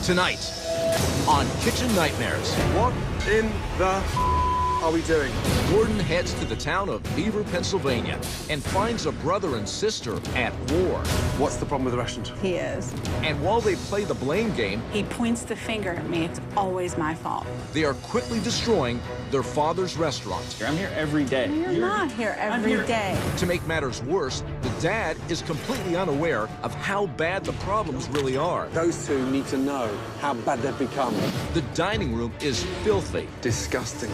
Tonight on Kitchen Nightmares. What in the are we doing? Gordon heads to the town of Beaver, Pennsylvania, and finds a brother and sister at war. What's the problem with the restaurant? He is. And while they play the blame game, He points the finger at me. It's always my fault. they are quickly destroying their father's restaurant. I'm here every day. You're not here every day. To make matters worse, the dad is completely unaware of how bad the problems really are. Those two need to know how bad they've become. The dining room is filthy. Disgusting.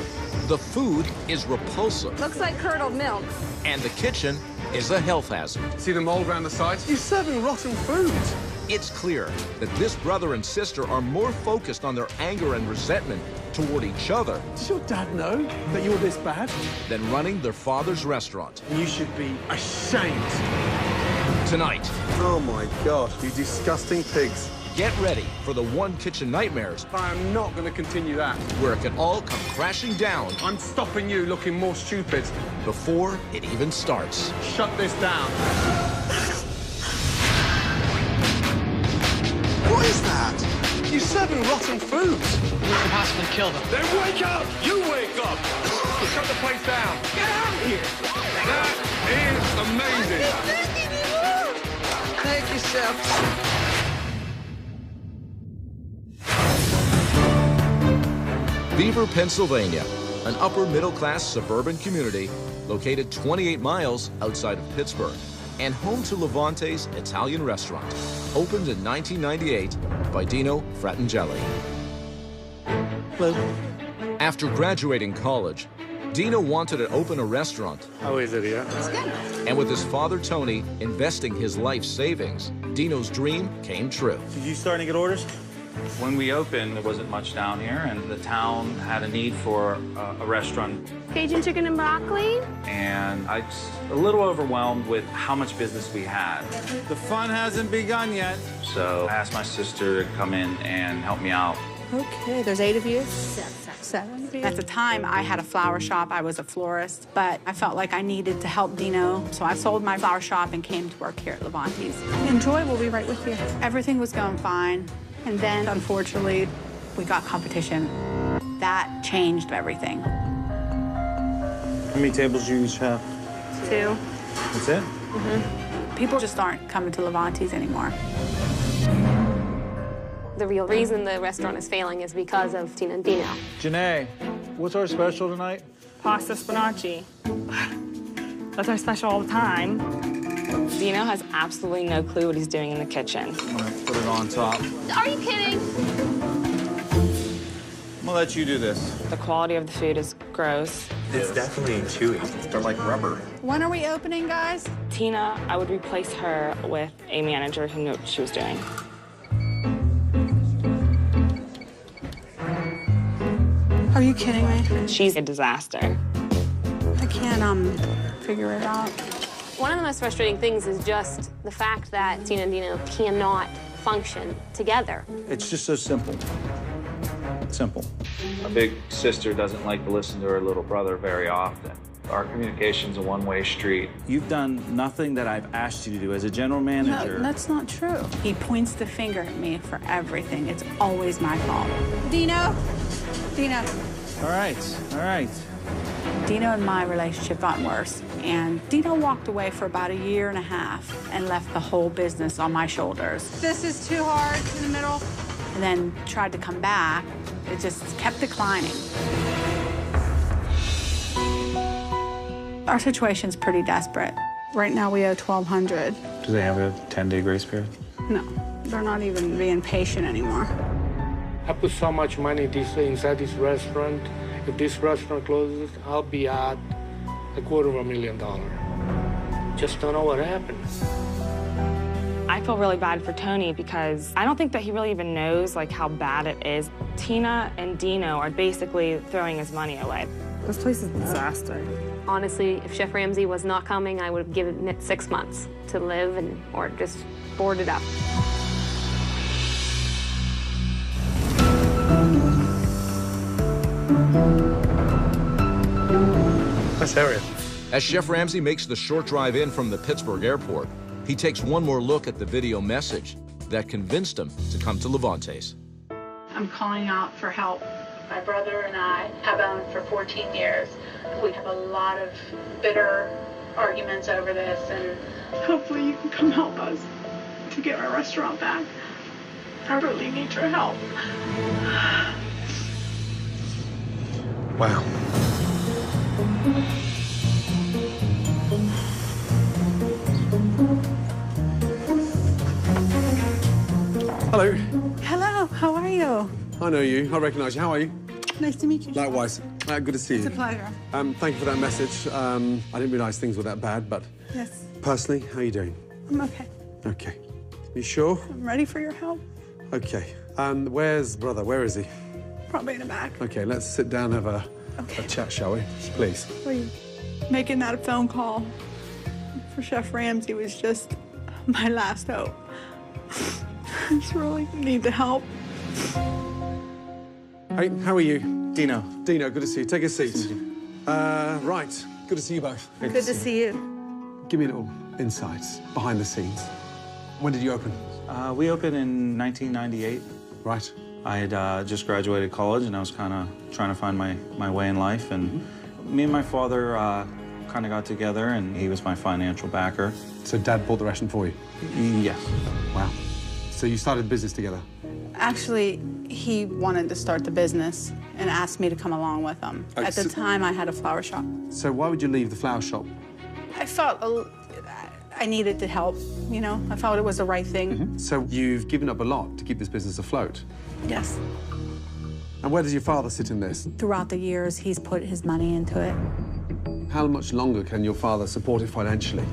The food is repulsive. Looks like curdled milk. And the kitchen is a health hazard. See the mold around the sides? You're serving rotten food. It's clear that this brother and sister are more focused on their anger and resentment toward each other Does your dad know that you're this bad? than running their father's restaurant. You should be ashamed. Tonight, Oh my God, you disgusting pigs. get ready for the One Kitchen Nightmares, I am not going to continue that. where it can all come crashing down I'm stopping you looking more stupid. before it even starts. Shut this down. What is that? You're serving rotten food. We could possibly kill them. Then wake up! You wake up! Shut the place down. Get out of here. That is amazing. Thank you, Chef. Beaver, Pennsylvania, an upper-middle-class suburban community located 28 miles outside of Pittsburgh and home to Levante's Italian restaurant, opened in 1998 by Dino Fratangeli. Hello. After graduating college, Dino wanted to open a restaurant, How is it here? and with his father Tony investing his life savings, Dino's dream came true. Did you starting to get orders? When we opened, there wasn't much down here, and the town had a need for a restaurant. Cajun chicken and broccoli. And I was a little overwhelmed with how much business we had. The fun hasn't begun yet. So I asked my sister to come in and help me out. Okay, there's 8 of you. 7. At the time, I had a flower shop. I was a florist, but I felt like I needed to help Dino, so I sold my flower shop and came to work here at Levante's. Enjoy, we'll be right with you. Everything was going fine, and then, unfortunately, we got competition. That changed everything. How many tables do you each have? 2. That's it? People just aren't coming to Levante's anymore. The real reason the restaurant is failing is because of Tina and Dino. Janae, what's our special tonight? Pasta spinaci. That's our special all the time. Dino has absolutely no clue what he's doing in the kitchen. I'm gonna put it on top. Are you kidding? I'm gonna let you do this. The quality of the food is gross. It's definitely chewy. They're like rubber. When are we opening, guys? Tina, I would replace her with a manager who knew what she was doing. Are you kidding me? She's a disaster. I can't, figure it out. One of the most frustrating things is just the fact that Tina and Dino cannot function together. It's just so simple. Simple. My big sister doesn't like to listen to her little brother very often. Our communication's a one-way street. You've done nothing that I've asked you to do as a general manager. No, that's not true. He points the finger at me for everything. It's always my fault. Dino? Dino. All right, all right. Dino and my relationship got worse, and Dino walked away for about 1.5 years and left the whole business on my shoulders. This is too hard in the middle. And then tried to come back. It just kept declining. Our situation's pretty desperate. Right now we owe $1,200. Do they have a 10-day grace period? No, they're not even being patient anymore. I put so much money inside this restaurant. If this restaurant closes, I'll be out $250,000. Just don't know what happened. I feel really bad for Tony because I don't think that he really even knows like how bad it is. Tina and Dino are basically throwing his money away. This place is a disaster. Honestly, if Chef Ramsay was not coming, I would have given it 6 months to live or just board it up. Nice area. As Chef Ramsay makes the short drive in from the Pittsburgh airport, he takes one more look at the video message that convinced him to come to Levante's. I'm calling out for help. My brother and I have owned for 14 years. We have a lot of bitter arguments over this, and hopefully you can come help us to get our restaurant back. I really need your help. Wow. Hello. Hello, how are you? I know you. I recognise you. How are you? Nice to meet you. Likewise. Good to see you. It's a pleasure. Thank you for that message. I didn't realise things were that bad, but Yes, personally, how are you doing? I'm okay. Okay. You sure? I'm ready for your help. Okay. Where's brother? Where is he? Probably in the back. Okay, let's sit down and have a chat, shall we? Please. Please. Making that phone call for Chef Ramsay was just my last hope. I just really need the help. Hey, how are you? Dino. Dino, good to see you. Take a seat. Right. Good to see you both. Good to see you. Give me a little insight behind the scenes. When did you open? We opened in 1998. Right. I had just graduated college, and I was kind of trying to find my way in life. And me and my father kind of got together, and he was my financial backer. So Dad bought the restaurant for you? Yes. Wow. So you started business together? Actually, he wanted to start the business and asked me to come along with him. Oh, At the time, I had a flower shop. So why would you leave the flower shop? I felt I needed to help, you know? I felt it was the right thing. So you've given up a lot to keep this business afloat? Yes. And where does your father sit in this? Throughout the years, he's put his money into it. How much longer can your father support it financially?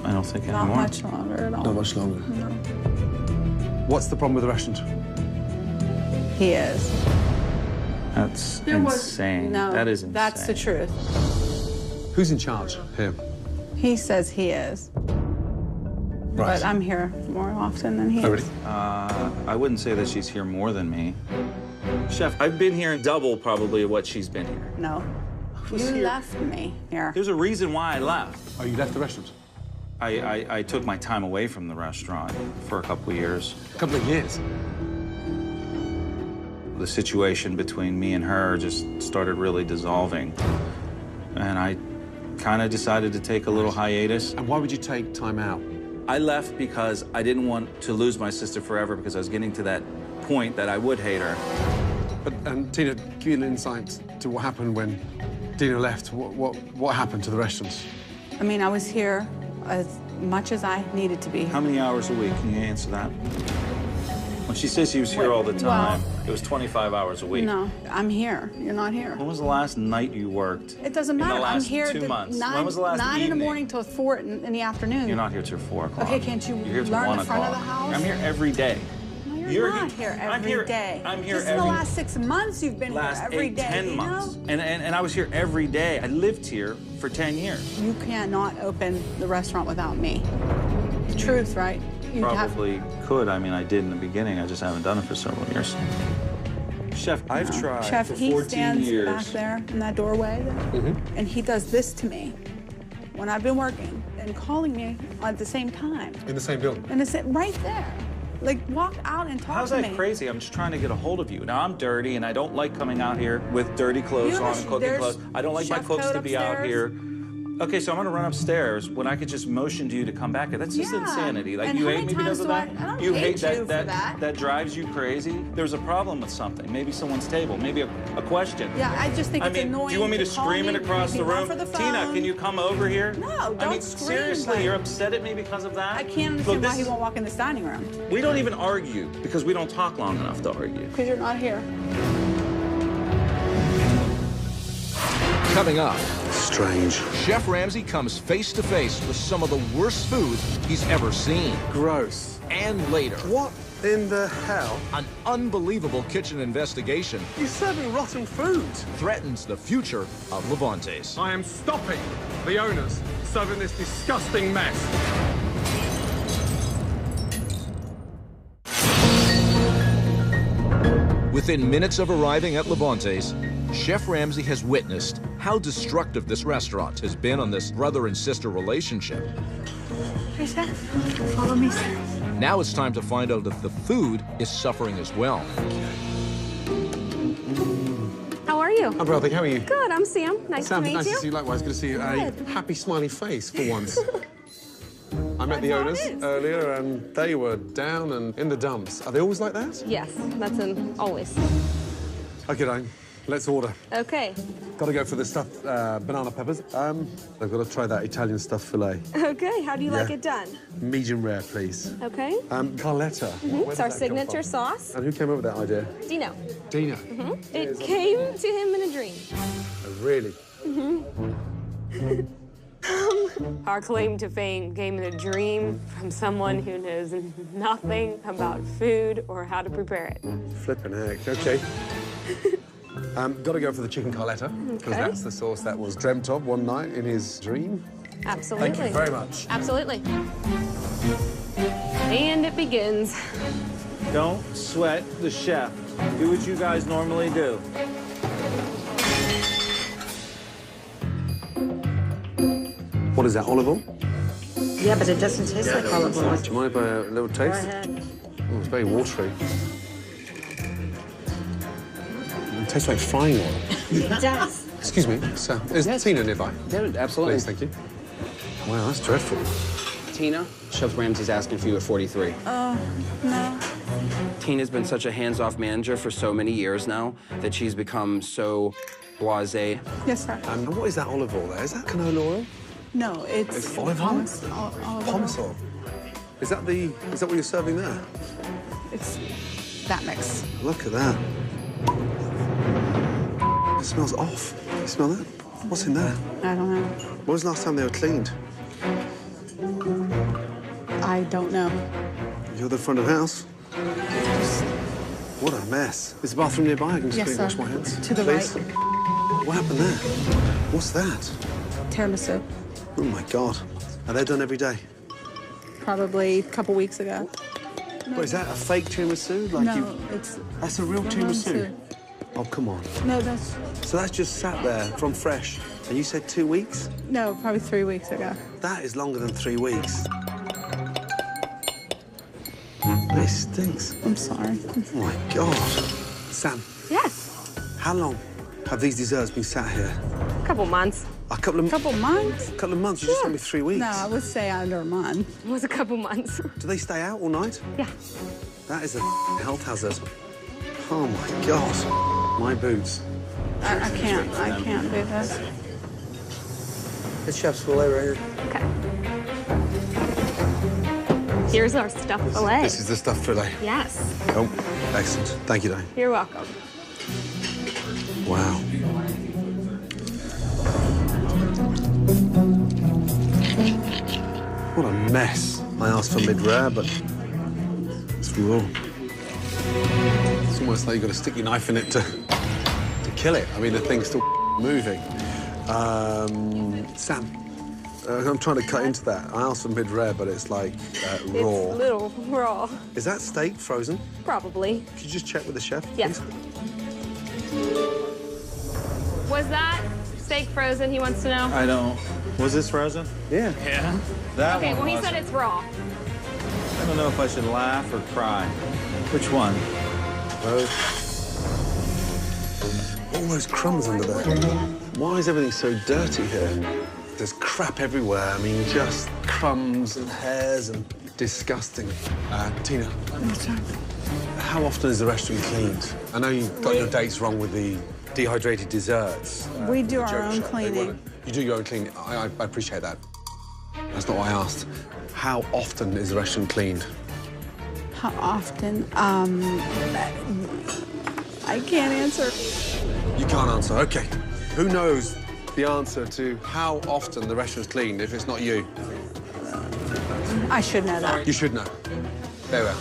I don't think Not anymore. much longer at all. Not much longer. No. What's the problem with the restaurant? He is. That's There was- insane. No, That is insane. that's the truth. Who's in charge here? He says he is. Right. But I'm here more often than he Oh, is. really? I wouldn't say that she's here more than me. Chef, I've been here double probably what she's been here. No. You left me here. There's a reason why I left. Oh, you left the restaurant? I took my time away from the restaurant for a couple of years. A couple of years? The situation between me and her just started really dissolving. And I kind of decided to take a little hiatus. And why would you take time out? I left because I didn't want to lose my sister forever, because I was getting to that point that I would hate her. But, Tina, give me an insight to what happened when Dina left. What happened to the restaurant? I mean, I was here as much as I needed to be. How many hours a week? Can you answer that? When she says she was here all the time, it was 25 hours a week. No, I'm here. You're not here. When was the last night you worked? It doesn't In matter. the last I'm here 2 months. Nine, When was the last 9 in the evening? morning till 4 in the afternoon. You're not here till 4 o'clock. Okay, can't you You're here till learn 1 the front o'clock. of the house? I'm here every day. No, you're not here every day. I'm here Just every in the last 6 months you've been last here every 8, day, 10 you months. know? And I was here every day. I lived here for 10 years. You cannot open the restaurant without me. The truth, right? You Probably could. I mean, I did in the beginning. I just haven't done it for several years. Chef, I've tried Chef, for he 14 stands years. back there in that doorway, there, and he does this to me when I've been working and calling me at the same time. In the same building? And it's right there. Like, walk out and talk How's to that me. crazy? I'm just trying to get a hold of you. Now, I'm dirty, and I don't like coming out here with dirty clothes You on know, and cooking there's clothes. I don't like my chef cooks coat to be out upstairs. here. Okay, so I'm gonna run upstairs when I could just motion to you to come back here. That's just Yeah. insanity. Like, And you how hate many me because times of do that? I don't You hate hate you for that. That drives you crazy? There's a problem with something. Maybe someone's table. Maybe a question. Yeah, I just think I it's mean, annoying do you want me to call scream me, it across make the me run room? for the Tina, phone. can you come over here? No, I don't mean, scream, seriously, but- you're upset at me because of that? I can't Look, understand why this he is- won't walk in this dining room. We don't even argue because we don't talk long enough to argue. Because you're not here. Coming up, Strange. Chef Ramsay comes face to face with some of the worst food he's ever seen. Gross. And later, What in the hell? an unbelievable kitchen investigation You're serving rotten food. threatens the future of Levante's. I am stopping the owners serving this disgusting mess. Within minutes of arriving at Levante's, Chef Ramsay has witnessed how destructive this restaurant has been on this brother and sister relationship. Hey, Chef, follow me, sir. Now it's time to find out if the food is suffering as well. you? I'm Brother. How are you? Good, I'm Sam. Nice to meet nice you. to see you likewise. Good to see you. A happy, smiley face for once. I met the owners earlier, and they were down and in the dumps. Are they always like that? Yes, that's always. OK, Diane, let's order. Okay. Got to go for the stuffed banana peppers. I've got to try that Italian stuffed fillet. Okay, how do you like it done? Medium rare, please. Okay. Carletta. It's our signature sauce. And who came up with that idea? Dino. Dino? It came to him in a dream. Oh, really? Our claim to fame came in a dream from someone who knows nothing about food or how to prepare it. Flippin' heck, OK. Got to go for the chicken Carletta, because that's the sauce that was dreamt of one night in his dream. Absolutely. Thank you very much. Absolutely. And it begins. Don't sweat the chef. Do what you guys normally do. What is that, olive oil? Yeah, but it doesn't taste like olive oil. Do you mind if I have a little taste? Go ahead. Oh, it's very watery. It tastes like frying oil. It does. Excuse me, sir. Is Tina nearby? Yeah, absolutely. Please, thank you. Wow, that's dreadful. Tina, Chef Ramsey's asking for you at 43. Oh, no. Tina's been such a hands-off manager for so many years now that she's become so blasé. Yes, sir. And what is that olive oil there? Is that canola oil? No, it's olive oil? pomace oil. Is that what you're serving there? It's that mix. Look at that. It smells off. You smell that? What's in there? I don't know. When was the last time they were cleaned? I don't know. You're the front of house? What a mess. Is the bathroom nearby? I can just Yes, quickly sir. wash my hands. To the Please. right. What happened there? What's that? Tiramisu. Oh, my God. Are they done every day? Probably a couple weeks ago. What, is that a fake tiramisu? Like No, it's... That's a real tiramisu? Oh, come on. No, that's... So that's just sat there from fresh, and you said 2 weeks? No, probably 3 weeks ago. That is longer than 3 weeks. It stinks. I'm sorry. Oh, my God. Sam. Yes. How long have these desserts been sat here? A couple months. A couple of months? Couple months? A couple of months? You just told me 3 weeks. No, I would say under a month. It was a couple months. Do they stay out all night? Yeah. That is a health hazard. Oh, my God. My boots. I can't do this. It's chef's fillet right here. Okay. Here's our stuffed fillet. This is the stuffed fillet. Yes. Oh, excellent. Thank you, Diane. You're welcome. Wow. What a mess. I asked for mid-rare, but it's raw. It's almost like you've got to stick your knife in it to kill it. I mean, the thing's still moving. Sam, I'm trying to cut into that. I asked for mid-rare, but it's like raw. It's a little raw. Is that steak frozen? Probably. Could you just check with the chef, Yes. please? Was that steak frozen, he wants to know? I don't. Was this frozen? Yeah. Yeah? That Okay, one well, he wasn't. said it's raw. I don't know if I should laugh or cry. Which one? Both. All those crumbs under there. Why is everything so dirty here? There's crap everywhere. I mean, just crumbs and hairs and disgusting. Tina, how often is the restaurant cleaned? I know you got your dates wrong with the dehydrated desserts. We do the our joke own show. They cleaning. wanna- You do your own cleaning. I appreciate that. That's not what I asked. How often is the restaurant cleaned? How often? I can't answer. You can't answer. OK. Who knows the answer to how often the restaurant's cleaned if it's not you? I should know that. You should know. There we are.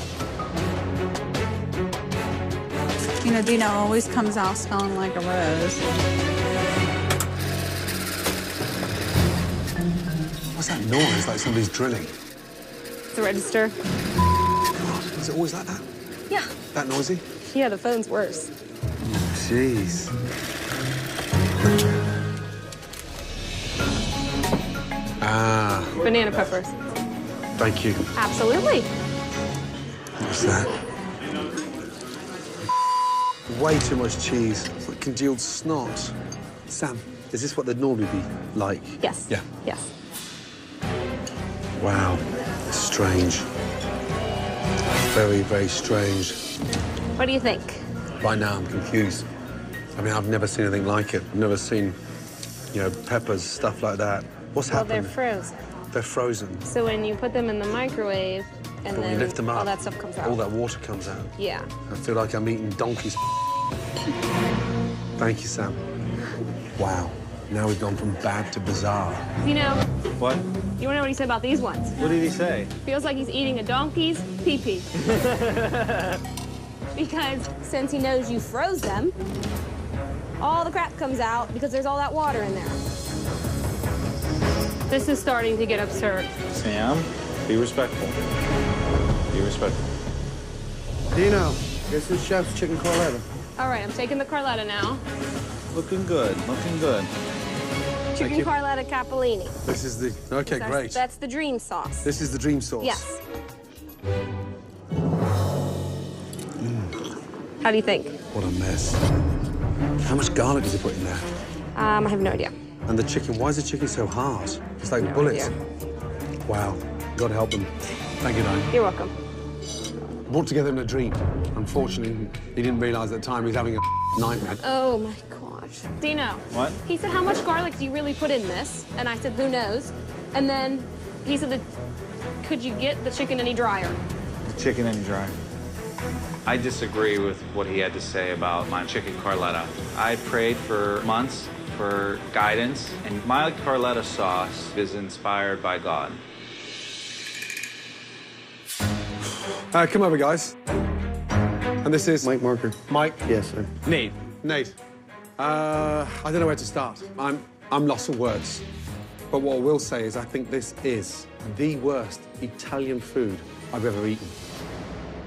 You know, Dino always comes out smelling like a rose. What's that noise? Like somebody's drilling. It's a register. God, is it always like that? Yeah. That noisy? Yeah, the phone's worse. Jeez. Ah. Banana peppers. Thank you. Absolutely. What's that? way too much cheese. It's like congealed snot. Sam, is this what they'd normally be like? Yes. Yeah. Yes. Wow. It's strange. Very, very strange. What do you think? Right now, I'm confused. I mean, I've never seen anything like it. I've never seen, you know, peppers, stuff like that. What's Well, happening? they're frozen. They're frozen. So when you put them in the microwave and But when you then lift them up, all that stuff comes out. all that water comes out. Yeah. I feel like I'm eating donkey's. Thank you, Sam. Wow. Now we've gone from bad to bizarre. You know, What? you wanna know what he said about these ones? What did he say? Feels like he's eating a donkey's pee-pee. Because since he knows you froze them, all the crap comes out because there's all that water in there. This is starting to get absurd. Sam, be respectful. Be respectful. Dino, this is Chef's chicken Carletta. All right, I'm taking the Carletta now. Looking good, looking good. Chicken you. Carletta Capellini. This is the... Okay, great. That's the dream sauce. This is the dream sauce. Yes. How do you think? What a mess. How much garlic does he put in there? I have no idea. And the chicken, why is the chicken so hard? It's like bullets. Wow. God help them. Thank you, Diane. You're welcome. Brought together in a dream. Unfortunately, he didn't realise at the time he was having a nightmare. Oh my gosh. Dino. What? He said, how much garlic do you really put in this? And I said, who knows? And then he said, could you get the chicken any drier? The chicken any dry. I disagree with what he had to say about my chicken Carletta. I prayed for months for guidance, and my Carletta sauce is inspired by God. Come over, guys. And this is... Mike Marker. Mike. Yes, sir. Nate. Nate. I don't know where to start. I'm lost for words. But what I will say is I think this is the worst Italian food I've ever eaten.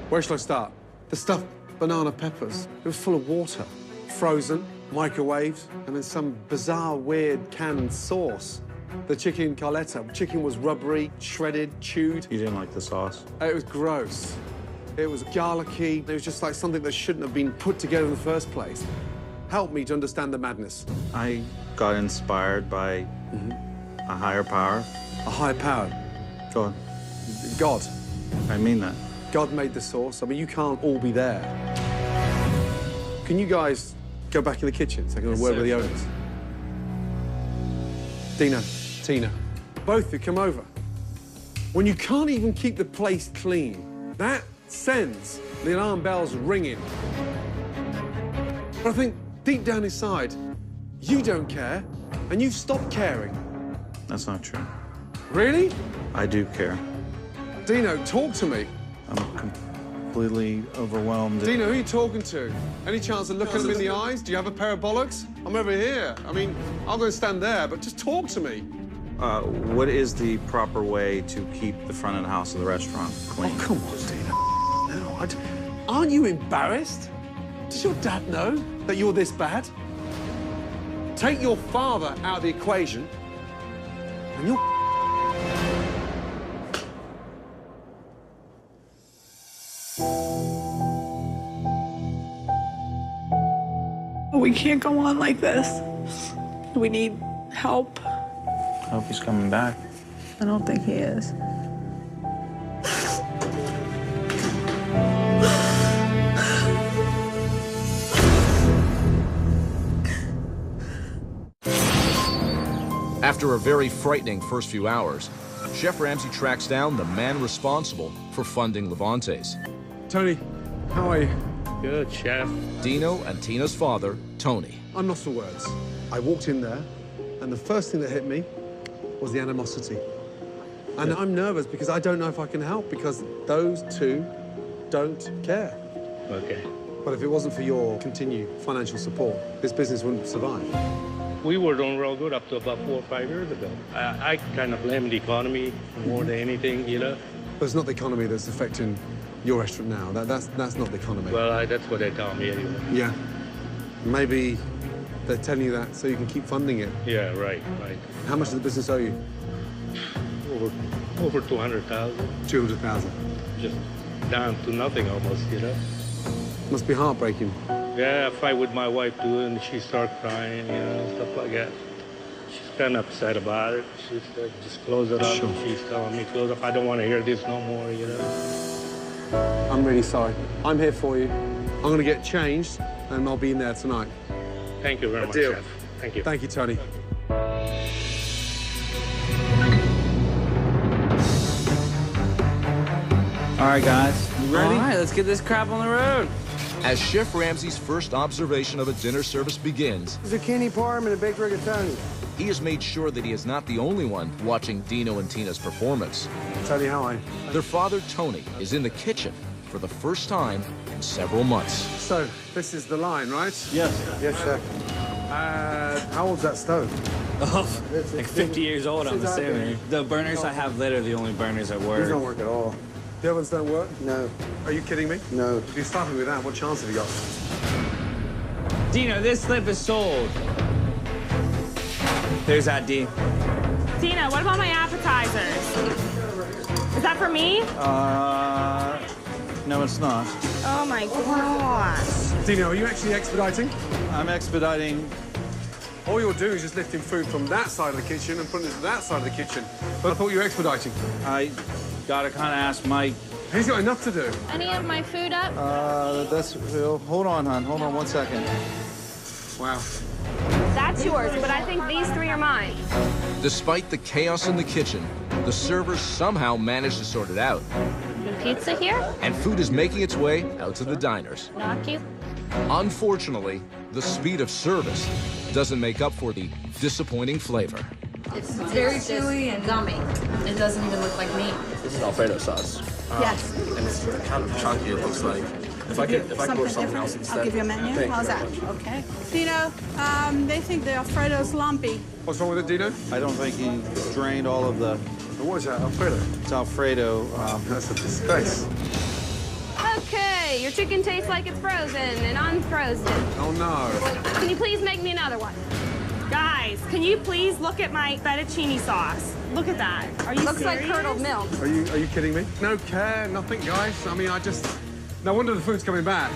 Where shall I start? The stuffed banana peppers. It was full of water. Frozen, microwaved, and then some bizarre, weird canned sauce. The chicken Carletta. Chicken was rubbery, shredded, chewed. You didn't like the sauce? It was gross. It was garlicky. It was just like something that shouldn't have been put together in the first place. Help me to understand the madness. I got inspired by a higher power. A higher power? Go on. God. I mean that. God made the sauce. I mean, you can't all be there. Can you guys go back in the kitchen so I can word with the owners? Dino, Tina, both of you come over. When you can't even keep the place clean, that sends the alarm bells ringing. But I think deep down inside, you don't care, and you've stopped caring. That's not true. Really? I do care. Dino, talk to me. I'm completely overwhelmed. Dino, who are you talking to? Any chance of looking them in the eyes? Do you have a pair of bollocks? I'm over here. I mean, I'll go stand there, but just talk to me. What is the proper way to keep the front of the house of the restaurant clean? Oh, come on, Dino. No, aren't you embarrassed? Does your dad know that you're this bad? Take your father out of the equation, and you're... We can't go on like this. We need help. I hope he's coming back. I don't think he is. After a very frightening first few hours, Chef Ramsay tracks down the man responsible for funding Levante's. Tony, how are you? Good, Chef. Dino and Tina's father, Tony. I'm lost for words. I walked in there, and the first thing that hit me was the animosity. And I'm nervous because I don't know if I can help because those two don't care. Okay. But if it wasn't for your continued financial support, this business wouldn't survive. We were doing real good up to about 4 or 5 years ago. I kind of blame the economy more than anything, you know? But it's not the economy that's affecting your restaurant now. That's not the economy. Well, that's what they tell me anyway. Yeah. Maybe they're telling you that so you can keep funding it. Yeah, right. How much does the business owe you? Over 200,000. 200,000. Just down to nothing almost, you know? Must be heartbreaking. Yeah, I fight with my wife too, and she started crying, you know, stuff like that. She's kind of upset about it. She said, just close it up. Sure. And she's telling me, close up. I don't want to hear this no more, you know. I'm really sorry. I'm here for you. I'm going to get changed, and I'll be in there tonight. Thank you very much, Deal. Chef. Thank you. Thank you, Tony. All right, guys, you ready? All right, let's get this crap on the road. As Chef Ramsay's first observation of a dinner service begins, Zucchini parm and a baked rigatoni. he has made sure that he is not the only one watching Dino and Tina's performance. Tony, how are you? Their father, Tony, is in the kitchen for the first time in several months. So, this is the line, right? Yes. Yes, chef. How old's that stove? Oh, like 50 years old, I'm assuming. The burners I have lit are the only burners that These work. don't work at all. The ovens don't work? No. Are you kidding me? No. If you start me with that, what chance have you got? Dino, this slip is sold. There's that, D. Tina, what about my appetizers? Is that for me? No, it's not. Oh my gosh. Dino, are you actually expediting? I'm expediting. All you're doing is just lifting food from that side of the kitchen and putting it to that side of the kitchen. But I thought you were expediting. I gotta kind of ask Mike. He's got enough to do. Any of my food up? That's hold on, hon. Hold on 1 second. Wow. That's yours, but I think these three are mine. Despite the chaos in the kitchen, the servers somehow manage to sort it out, Pizza here? and food is making its way out to the diners. Not cute. Unfortunately, the speed of service doesn't make up for the disappointing flavor. It's very chewy and gummy. It doesn't even look like meat. This is Alfredo sauce. Yes. And it's kind of chunky, it looks like. If I could order something else instead. I'll give you a menu. Thank you How's that? very much. Okay. Dino, they think the Alfredo's lumpy. What's wrong with it, Dino? I don't think he drained all of the. What is that, Alfredo? It's Alfredo. That's a disgrace. Okay, your chicken tastes like it's frozen and unfrozen. Oh, no. Can you please make me another one? Guys, can you please look at my fettuccine sauce? Look at that. Are you Looks serious? like curdled milk. Are you kidding me? No care, nothing, guys. I mean, no wonder the food's coming back.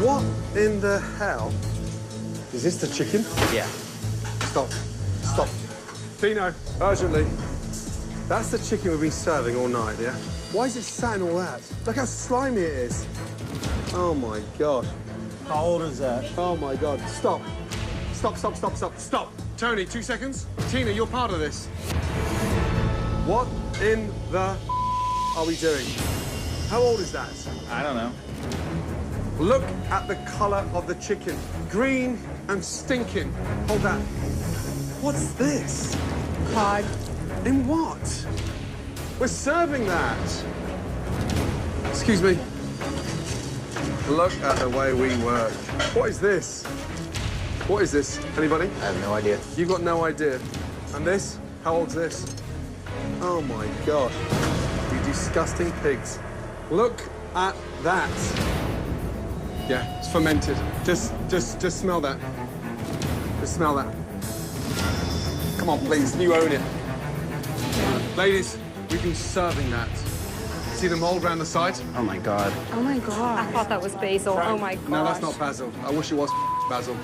What in the hell? Is this the chicken? Yeah. Stop. Stop. Dino, urgently. That's the chicken we've been serving all night, yeah? Why is it sat in all that? Look how slimy it is. Oh, my God. How old is that? Oh, my God. Stop. Stop, stop, stop, stop, stop. Tony, 2 seconds. Tina, you're part of this. What in the are we doing? How old is that? I don't know. Look at the color of the chicken. Green and stinking. Hold that. What's this? Cod. In what? We're serving that. Excuse me. Look at the way we work. What is this? What is this? Anybody? I have no idea. You've got no idea. And this? How old's this? Oh my God. You disgusting pigs. Look at that. Yeah, it's fermented. Just smell that. Just smell that. Come on, please. You own it. Ladies, we've been serving that. See the mold around the side? Oh my God. Oh my God. I thought that was basil. Oh my God. No, that's not basil. I wish it was basil.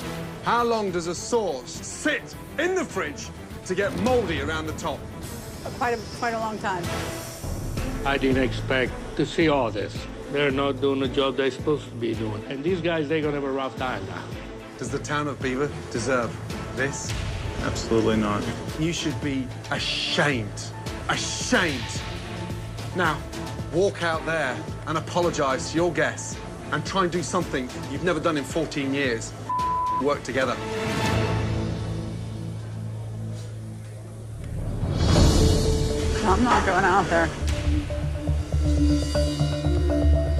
How long does a sauce sit in the fridge to get moldy around the top? Quite a long time. I didn't expect to see all this. They're not doing the job they're supposed to be doing. And these guys, they're gonna have a rough time now. Does the town of Beaver deserve this? Absolutely not. You should be ashamed. Ashamed. Now, walk out there and apologize to your guests and try and do something you've never done in 14 years. Work together. I'm not going out there.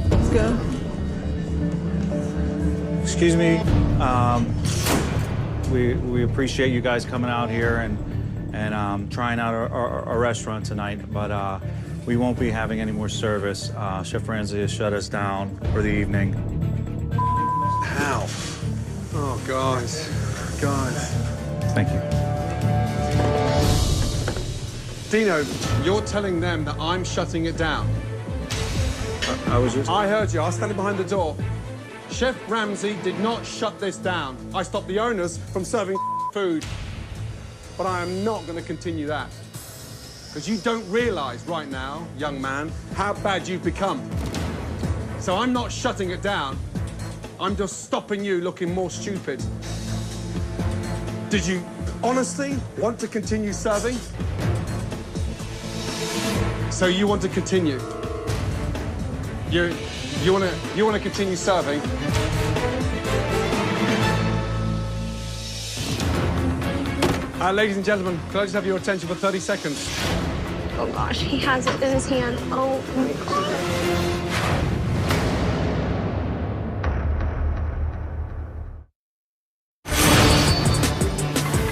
Let's go. Excuse me. We appreciate you guys coming out here and trying out our restaurant tonight, but we won't be having any more service. Chef Ramsay has shut us down for the evening. How? Oh, guys. Guys. Thank you. Dino, you're telling them that I'm shutting it down. I was just... I heard you. I was standing behind the door. Chef Ramsay did not shut this down. I stopped the owners from serving food. But I am not going to continue that. Because you don't realise right now, young man, how bad you've become. So I'm not shutting it down. I'm just stopping you looking more stupid. Did you honestly want to continue serving? So you want to continue? You want to continue serving? Ladies and gentlemen, could I just have your attention for 30 seconds? Oh gosh, he has it in his hand. Oh my God.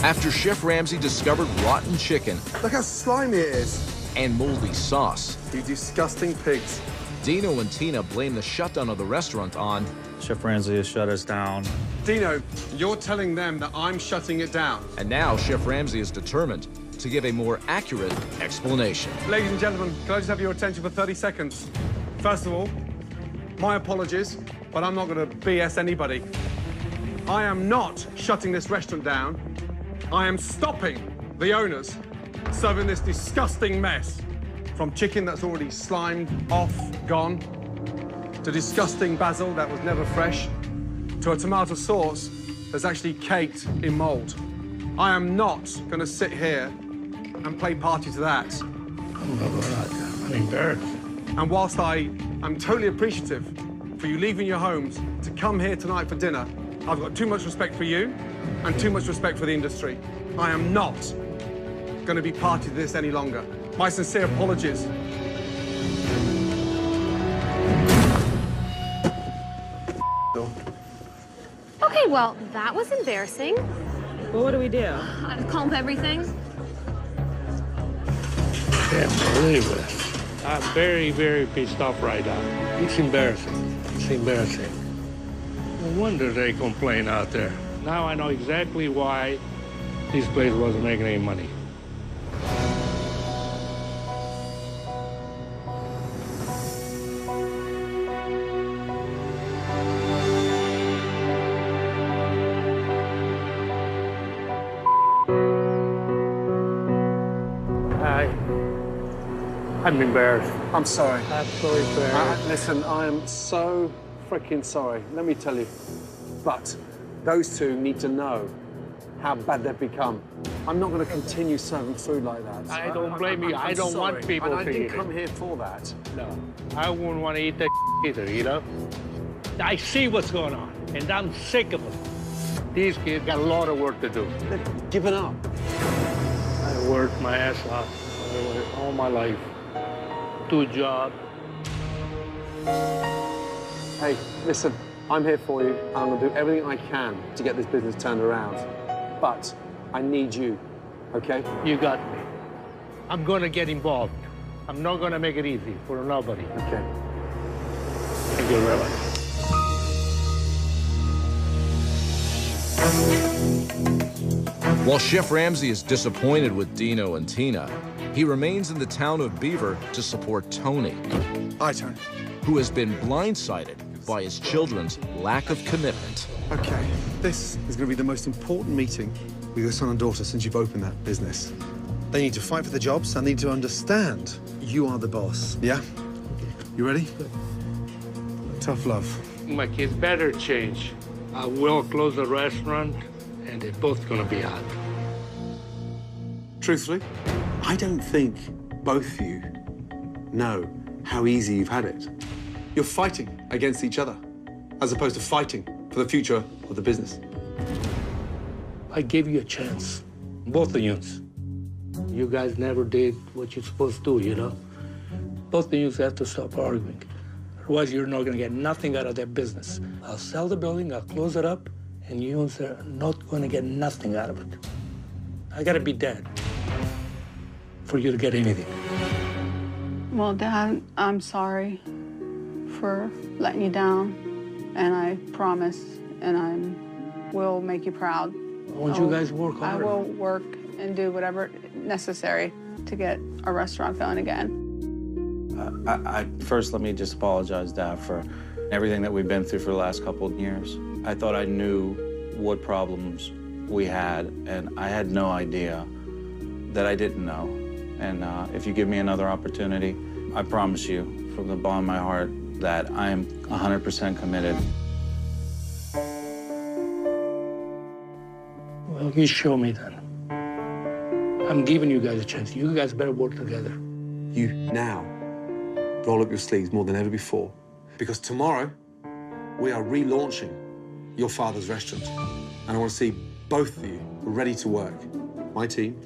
After Chef Ramsay discovered rotten chicken... Look how slimy it is. ...and moldy sauce... You disgusting pigs. Dino and Tina blame the shutdown of the restaurant on... Chef Ramsay has shut us down. Dino, you're telling them that I'm shutting it down. And now Chef Ramsay is determined to give a more accurate explanation. Ladies and gentlemen, can I just have your attention for 30 seconds? First of all, my apologies, but I'm not going to BS anybody. I am not shutting this restaurant down. I am stopping the owners serving this disgusting mess. From chicken that's already slimed, off, gone, to disgusting basil that was never fresh, to a tomato sauce that's actually caked in mold. I am not going to sit here and play party to that. Oh my God, I'm embarrassed. And whilst I am totally appreciative for you leaving your homes to come here tonight for dinner, I've got too much respect for you and too much respect for the industry. I am not going to be party to this any longer. My sincere apologies. Okay, well, that was embarrassing. Well, what do we do? I'd comb everything. Can't believe it. I'm very, very pissed off right now. It's embarrassing. It's embarrassing. No wonder they complain out there. Now I know exactly why this place wasn't making any money. I'm embarrassed. I'm sorry. Absolutely embarrassed. Listen, I am so freaking sorry. Let me tell you. But those two need to know how bad they've become. I'm not going to continue serving food like that. I don't blame you. I don't want people to eat it. I didn't come here for that. No, I wouldn't want to eat that either, you know? I see what's going on, and I'm sick of it. These kids got a lot of work to do. They're giving up. I worked my ass off all my life. 2 jobs. Hey, listen, I'm here for you, and I'm going to do everything I can to get this business turned around. But I need you, okay? You got me. I'm going to get involved. I'm not going to make it easy for nobody. Okay. Thank you very much. While Chef Ramsay is disappointed with Dino and Tina, he remains in the town of Beaver to support Tony. Hi, Tony. Who has been blindsided by his children's lack of commitment. Okay, this is going to be the most important meeting with your son and daughter since you've opened that business. They need to fight for the jobs and need to understand you are the boss. Yeah? You ready? Tough love. My kids better change. I will close the restaurant, and they're both going to be out. Truthfully, I don't think both of you know how easy you've had it. You're fighting against each other, as opposed to fighting for the future of the business. I gave you a chance, both of you. You guys never did what you're supposed to do, you know? Both of you have to stop arguing. Otherwise, you're not going to get nothing out of that business. I'll sell the building, I'll close it up, and you are not going to get nothing out of it. I got to be dead for you to get anything. Well, Dad, I'm sorry for letting you down, and I promise, and I will make you proud. I want you guys to work hard. I will work and do whatever necessary to get our restaurant going again. First, let me just apologize, Dad, for everything that we've been through for the last couple of years. I thought I knew what problems we had, and I had no idea that I didn't know. And if you give me another opportunity, I promise you from the bottom of my heart that I am 100% committed. Well, you show me then. I'm giving you guys a chance. You guys better work together. You now roll up your sleeves more than ever before, because tomorrow we are relaunching your father's restaurant. And I want to see both of you ready to work. My team,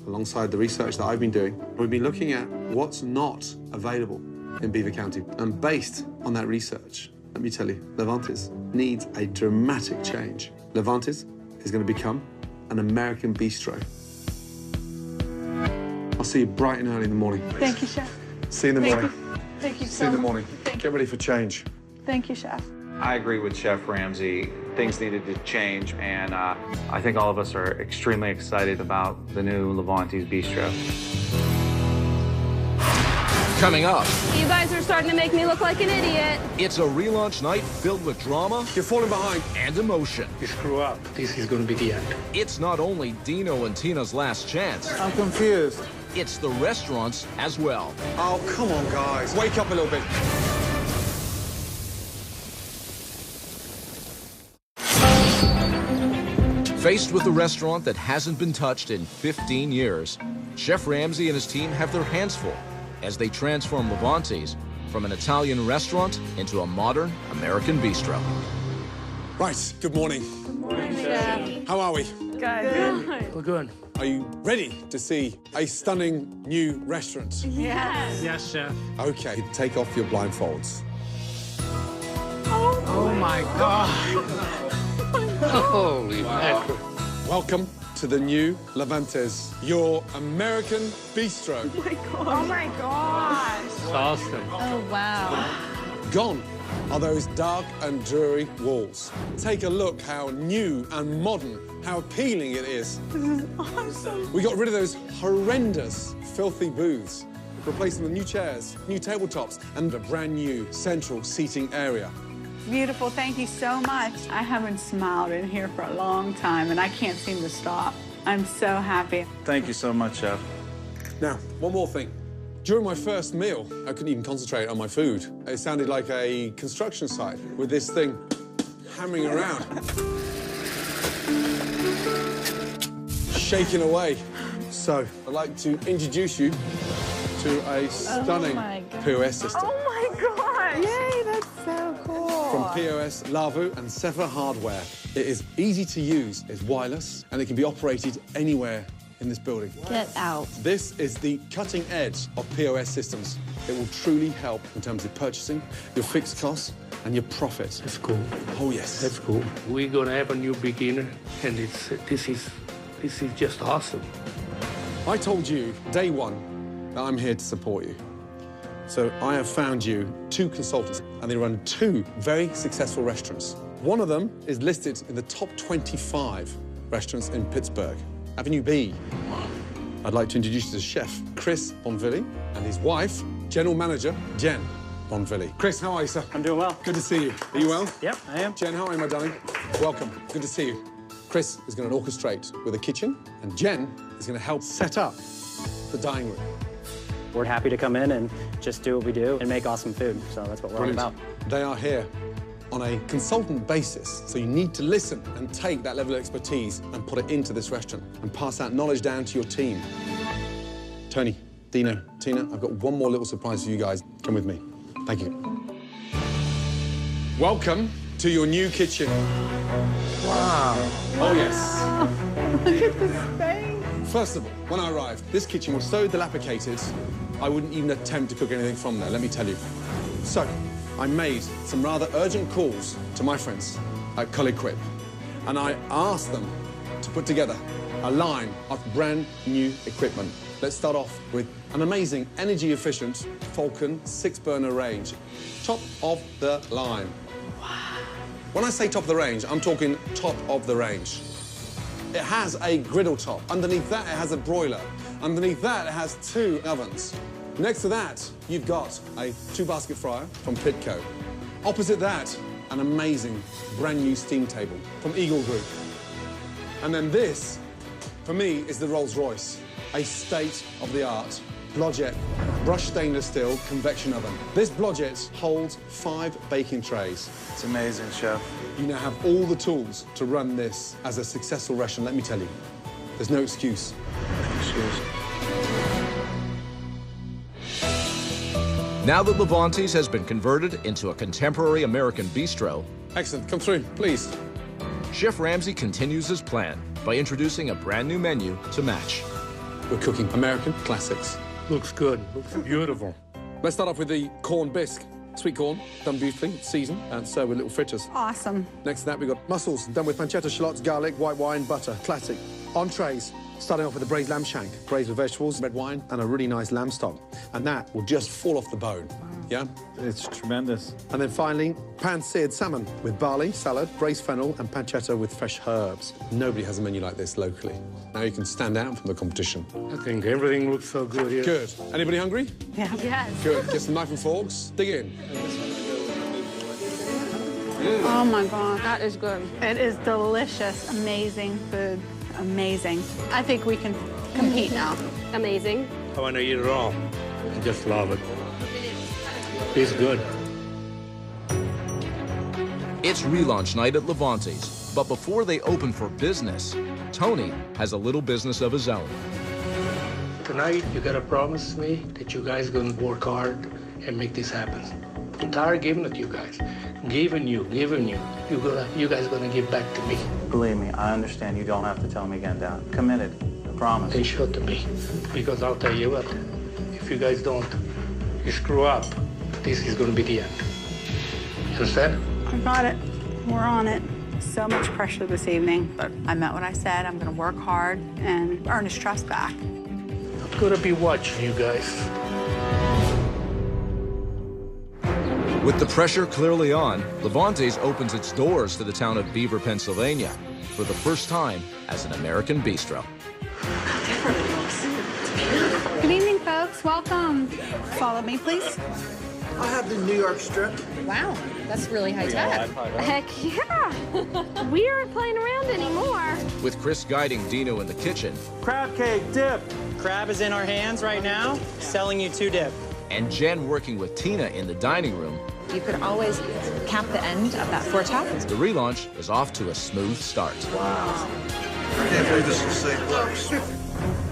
alongside the research that I've been doing, we've been looking at what's not available in Beaver County. And based on that research, let me tell you, Levantes needs a dramatic change. Levantes is going to become an American bistro. I'll see you bright and early in the morning. Thank you, Chef. See you in the morning. Thank you See you in the morning. Get ready for change. Thank you, Chef. I agree with Chef Ramsay. Things needed to change, and I think all of us are extremely excited about the new Levantes Bistro. Coming up, You guys are starting to make me look like an idiot. it's a relaunch night filled with drama. You're falling behind. And emotion. You screw up, this is going to be the end. It's not only Dino and Tina's last chance. I'm confused. It's the restaurants as well. Oh, come on, guys. Wake up a little bit. Faced with a restaurant that hasn't been touched in 15 years, Chef Ramsay and his team have their hands full as they transform Levantes from an Italian restaurant into a modern American bistro. Right, good morning. Good morning, Chef. How are we? Good. We're good. Are you ready to see a stunning new restaurant? Yes. Yes, Chef. Okay, take off your blindfolds. Oh my God. Holy mackerel. Welcome to the new Levantes, your American bistro. Oh my gosh. It's awesome. Oh, wow. Gone are those dark and dreary walls. Take a look how new and modern, how appealing it is. This is awesome. We got rid of those horrendous, filthy booths, replaced them with new chairs, new tabletops, and a brand new central seating area. Beautiful. Thank you so much. I haven't smiled in here for a long time, and I can't seem to stop. I'm so happy. Thank you so much, Chef. Now, one more thing. During my first meal, I couldn't even concentrate on my food. It sounded like a construction site with this thing hammering around. Shaking away. So, I'd like to introduce you to a stunning POS system. Oh my gosh. Yay, that's so cool. From POS, Lavu, and Sefer Hardware. It is easy to use, it's wireless, and it can be operated anywhere in this building. Get out. This is the cutting edge of POS systems. It will truly help in terms of purchasing, your fixed costs, and your profit. That's cool. Oh, yes. That's cool. We're going to have a new beginner, and this is just awesome. I told you, day one, that I'm here to support you. So I have found you 2 consultants, and they run 2 very successful restaurants. One of them is listed in the top 25 restaurants in Pittsburgh, Avenue B. I'd like to introduce you to Chef Chris Bonvilli and his wife, General Manager Jen Bonvilli. Chris, how are you, sir? I'm doing well. Good to see you. Are you well? Yep, I am. Jen, how are you, my darling? Welcome. Good to see you. Chris is going to orchestrate with a kitchen, and Jen is going to help set up the dining room. We're happy to come in and just do what we do and make awesome food. So that's what we're all about. They are here on a consultant basis, so you need to listen and take that level of expertise and put it into this restaurant and pass that knowledge down to your team. Tony, Dino, Tina, I've got one more little surprise for you guys. Come with me. Thank you. Welcome to your new kitchen. Wow. Oh, yes. Look at this space. First of all, when I arrived, this kitchen was so dilapidated, I wouldn't even attempt to cook anything from there, let me tell you. So, I made some rather urgent calls to my friends at Colliquip, and I asked them to put together a line of brand new equipment. Let's start off with an amazing, energy-efficient Falcon 6-burner range. Top of the line. Wow. When I say top of the range, I'm talking top of the range. It has a griddle top. Underneath that, it has a broiler. Underneath that, it has 2 ovens. Next to that, you've got a 2-basket fryer from Pitco. Opposite that, an amazing brand new steam table from Eagle Group. And then this, for me, is the Rolls Royce, a state-of-the-art Blodgett brushed stainless steel convection oven. This Blodgett holds 5 baking trays. It's amazing, Chef. You now have all the tools to run this as a successful restaurant, let me tell you. There's no excuse. Now that Levante's has been converted into a contemporary American bistro, excellent, come through, please. Chef Ramsay continues his plan by introducing a brand new menu to match. We're cooking American classics. Looks good, looks beautiful. Let's start off with the corn bisque. Sweet corn, done beautifully, seasoned, and served with little fritters. Awesome. Next to that, we've got mussels, done with pancetta, shallots, garlic, white wine, butter. Classic. Entrees, starting off with a braised lamb shank, braised with vegetables, red wine, and a really nice lamb stock. And that will just fall off the bone. Yeah? It's tremendous. And then finally, pan-seared salmon with barley, salad, braised fennel, and pancetta with fresh herbs. Nobody has a menu like this locally. Now you can stand out from the competition. I think everything looks so good here. Good. Anybody hungry? Yeah. Yes. Good. Get some knife and forks. Dig in. Oh, my God. That is good. It is delicious. Amazing food. Amazing. I think we can compete now. Amazing. I want to eat it all. I just love it. It's good. It's relaunch night at Levante's, but before they open for business, Tony has a little business of his own. Tonight, you gotta promise me that you guys gonna work hard and make this happen. I'm tired of giving it to you guys. Giving you. You guys gonna give back to me. Believe me, I understand. You don't have to tell me again, Dad. Committed. I promise. They show to me. Because I'll tell you what, if you guys don't, you screw up, this is gonna be the end. You understand? I got it. We're on it. So much pressure this evening, but I meant what I said. I'm gonna work hard and earn his trust back. I'm gonna be watching you guys. With the pressure clearly on, Levante's opens its doors to the town of Beaver, Pennsylvania, for the first time as an American bistro. Good evening, folks. Welcome. Follow me, please. I'll have the New York strip. Wow, that's really high tech. Heck yeah. We aren't playing around anymore. With Chris guiding Dino in the kitchen. Crab cake, dip. Crab is in our hands right now, selling you 2 dip. And Jen working with Tina in the dining room. You could always cap the end of that foretop. The relaunch is off to a smooth start. Wow. I can't believe this is the same place.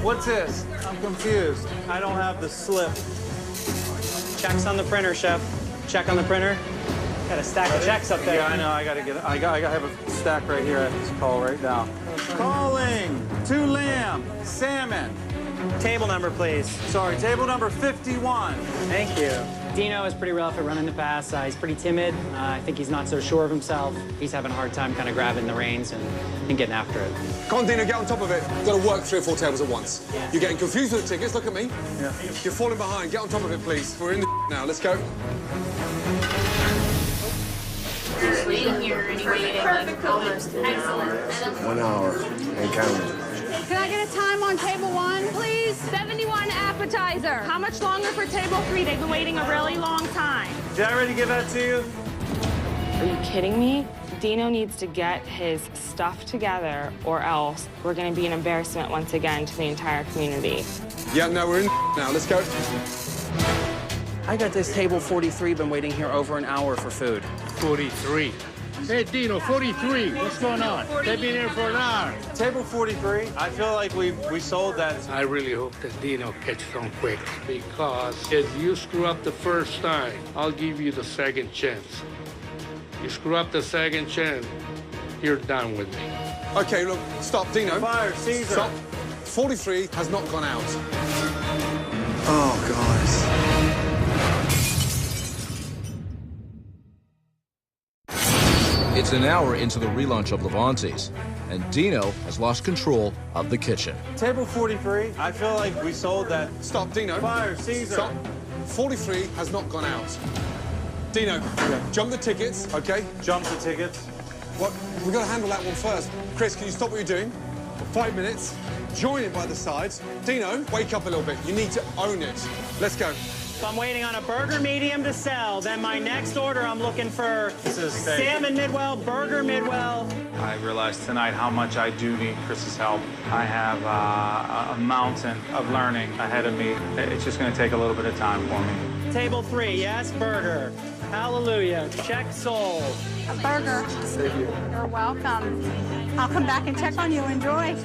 What's this? I'm confused. I don't have the slip. Checks on the printer, Chef. Check on the printer. Got a stack of checks up there. Yeah, I know. I gotta have a stack right here. I have to call right now. Calling 2 lamb, salmon. Table number, please. Sorry, table number 51. Thank you. Dino is pretty rough at running the pass. He's pretty timid. I think he's not so sure of himself. He's having a hard time kind of grabbing the reins and getting after it. Come on, Dino, get on top of it. You've got to work 3 or 4 tables at once. You're getting confused with the tickets. Look at me. Yeah. You're falling behind. Get on top of it, please. We're in the now. Let's go. Waiting here anyway, like almost excellent. 1 hour and counting. Can I get a time on table 1, please? 71 appetizer. How much longer for table 3? They've been waiting a really long time. Did I already give that to you? Are you kidding me? Dino needs to get his stuff together or else we're gonna be an embarrassment once again to the entire community. Yeah, no, we're in now. Let's go. I got this table 43, been waiting here over an hour for food. 43. Hey, Dino, 43. What's going on? They've been here for an hour. Table 43. I feel like we sold that. I really hope that Dino catches on quick, because if you screw up the first time, I'll give you the second chance. You screw up the second chance, you're done with me. Okay, look, stop, Dino. Fire, Caesar. Stop. 43 has not gone out. Oh, guys. It's an hour into the relaunch of Levante's, and Dino has lost control of the kitchen. Table 43. I feel like we sold that. Stop, Dino. Fire, Caesar. Stop. 43 has not gone out. Dino, jump the tickets, okay? Jump the tickets. What? We've got to handle that one first. Chris, can you stop what you're doing for 5 minutes? join it by the sides. Dino, wake up a little bit. You need to own it. Let's go. So I'm waiting on a burger medium to sell. Then my next order, I'm looking for salmon midwell, burger midwell. I realized tonight how much I do need Chris's help. I have a mountain of learning ahead of me. It's just going to take a little bit of time for me. Table 3, yes, burger. Hallelujah. Check sold. A burger. You're welcome. I'll come back and check on you. Enjoy.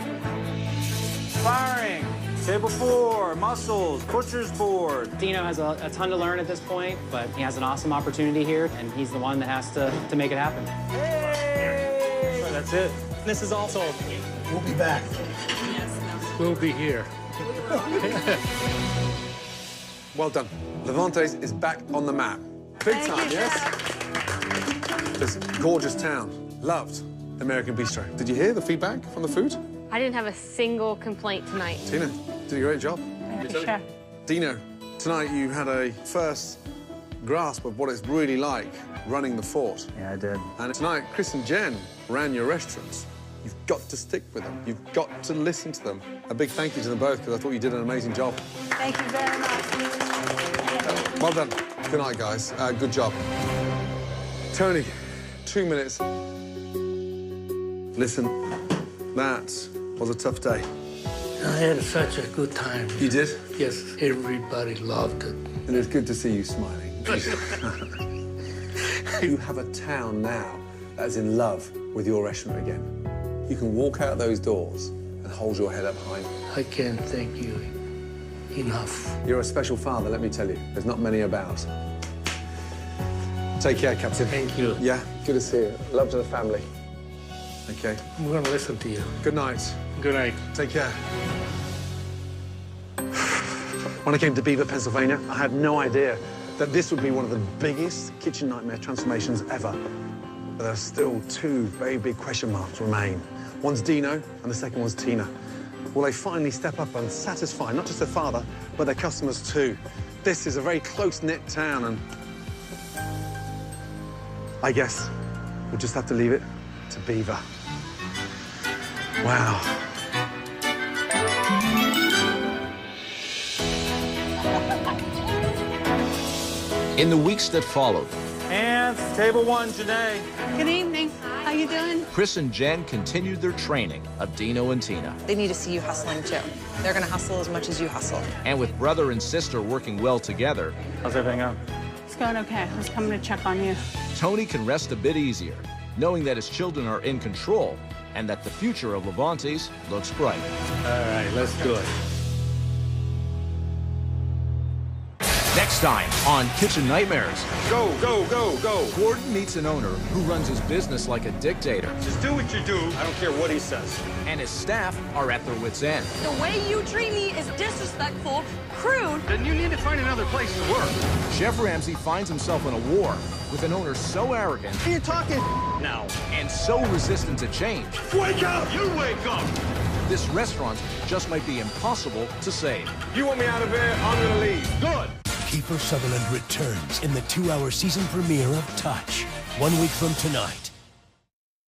Firing. Table 4, muscles, butcher's board. Dino has a ton to learn at this point, but he has an awesome opportunity here, and he's the one that has to make it happen. Hey! That's it. This is all sold. We'll be back. We'll be here. Well done. Levante's is back on the map. Big time, yes? This gorgeous town. Loved American Bistro. Did you hear the feedback from the food? I didn't have a single complaint tonight. Tina, did a great job. Chef. Dino, tonight you had a first grasp of what it's really like running the fort. Yeah, I did. And tonight, Chris and Jen ran your restaurants. You've got to stick with them. You've got to listen to them. A big thank you to them both, because I thought you did an amazing job. Thank you very much. Well done. Good night, guys. Good job. Tony, 2 minutes. Listen, that was a tough day. I had such a good time. You did? Yes, everybody loved it. And it's good to see you smiling. You have a town now that is in love with your restaurant again. You can walk out those doors and hold your head up high. I can't thank you enough. You're a special father, let me tell you. There's not many about. Take care, Captain. Thank you. Yeah, good to see you. Love to the family. Okay. I'm going to listen to you. Good night. Good night. Take care. When I came to Beaver, Pennsylvania, I had no idea that this would be one of the biggest kitchen nightmare transformations ever. But there are still 2 very big question marks remain. One's Dino, and the second one's Tina. Will they finally step up and satisfy not just their father, but their customers too? This is a very close-knit town, and I guess we'll just have to leave it to Beaver. Wow. In the weeks that followed, And table 1, Janae. Good evening. How you doing? Chris and Jen continued their training of Dino and Tina. They need to see you hustling, too. They're going to hustle as much as you hustle. And with brother and sister working well together, How's everything going? It's going okay. I was coming to check on you. Tony can rest a bit easier, knowing that his children are in control and that the future of Levante's looks bright. All right, let's do it. Next time on Kitchen Nightmares. Go, go, go, go. Gordon meets an owner who runs his business like a dictator. Just do what you do. I don't care what he says. And his staff are at their wits' end. The way you treat me is disrespectful, crude. Then you need to find another place to work. Chef Ramsay finds himself in a war with an owner so arrogant. Who are you talking now? And so resistant to change. Wake up! You wake up! This restaurant just might be impossible to save. You want me out of here? I'm gonna leave. Good. Kiefer Sutherland returns in the 2-hour season premiere of Touch, 1 week from tonight.